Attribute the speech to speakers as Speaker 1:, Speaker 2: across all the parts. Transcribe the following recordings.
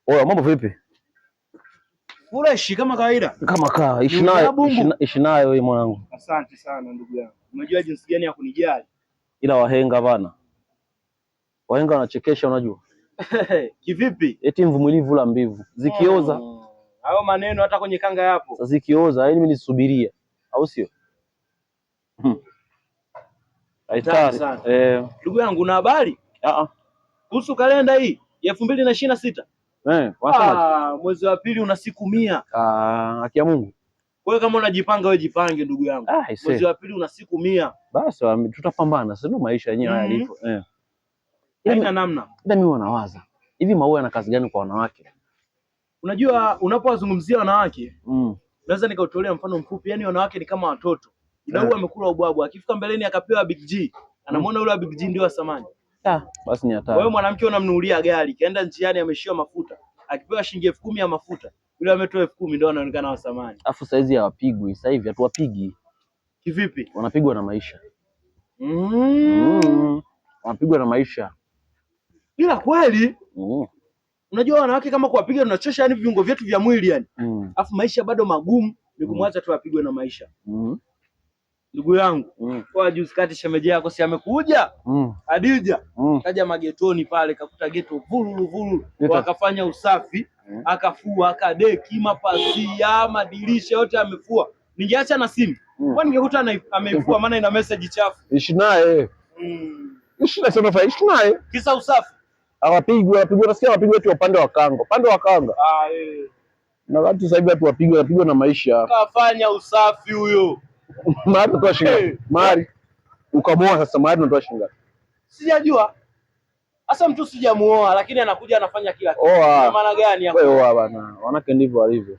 Speaker 1: Oya, mambo vipi?
Speaker 2: Fresh kama kawaida.
Speaker 1: Kama kaa, ishi nayo wewe mwanangu.
Speaker 2: Asante sana ndugu yangu. Unajua jinsi gani ya kunijali.
Speaker 1: Ila wahenga bana. Wahenga wanachekesha unajua.
Speaker 2: Kivipi?
Speaker 1: Eti mvumilivu la mbivu. Zikioza.
Speaker 2: Hayo maneno hata kwenye kanga yapo.
Speaker 1: Sasa zikioza, yaani mimi nisubiria. Au sio?
Speaker 2: Hatari. Ndugu yangu una habari? Kuhusu kalenda hii ya 2026. Mwezi wa pili una siku 100.
Speaker 1: Haki ya Mungu.
Speaker 2: Wewe kama unajipanga wewe jipange ndugu yangu. Mwezi wa pili una siku 100.
Speaker 1: Basi tutapambana, sio maisha yenyewe haya yalivyo.
Speaker 2: Haina namna.
Speaker 1: Ila mimi wanawaza. Hivi maua yana kazi gani kwa wanawake?
Speaker 2: Unajua unapowazungumzia wanawake, naweza nikautolea mfano mfupi. Yaani wanawake ni kama watoto. Mdau amekula ubwabwa, akifika mbeleni akapewa Big G. Anamwona yule Big G ndio wa samani.
Speaker 1: Basi ni hatari.
Speaker 2: Wewe mwanamke unamnunulia gari, kaenda njiani ameshiwa mafuta. Akipewa shilingi 10,000 ya mafuta, yule ametoa 10,000 ndio anaonekana wa samani.
Speaker 1: Alafu saizi hawapigwi, sasa hivi hatuwapigi.
Speaker 2: Kivipi?
Speaker 1: Wanapigwa na maisha. Wanapigwa na maisha.
Speaker 2: Ila kweli. Unajua wanawake kama kuwapiga tunachosha yani viungo vyetu vya mwili yani. Alafu maisha bado magumu, ni kumwacha tu apigwe na maisha. Ndugu yangu, kwa juzi kati shemeji yako si amekuja? Adija, kaja magetoni pale kakuta geto vulu, wakafanya usafi, akafua, akadeki, mapazia, madirisha yote amefua. Ningeacha na simu. Kwani ningekuta ameifua maana ina message chafu.
Speaker 1: Ishi naye. Ishi naye.
Speaker 2: Kisa usafi.
Speaker 1: Hawapigwi, nasikia wapigwe tu upande wa kanga. Upande wa kanga. Na watu sasa hivi watu wapigwa na maisha.
Speaker 2: Kafanya usafi huyo.
Speaker 1: Mahari unatoa shilingi. Mahari. Ukamuoa sasa mahari unatoa shilingi.
Speaker 2: Sijajua. Sasa mtu sijamuoa lakini anakuja anafanya kila kitu.
Speaker 1: Kwa
Speaker 2: maana gani hapo?
Speaker 1: Wewe oa bana. Wanawake ndivyo walivyo.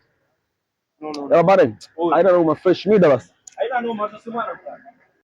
Speaker 1: No. Bana. Haina noma fresh mida basi.
Speaker 2: Haina noma tusimama.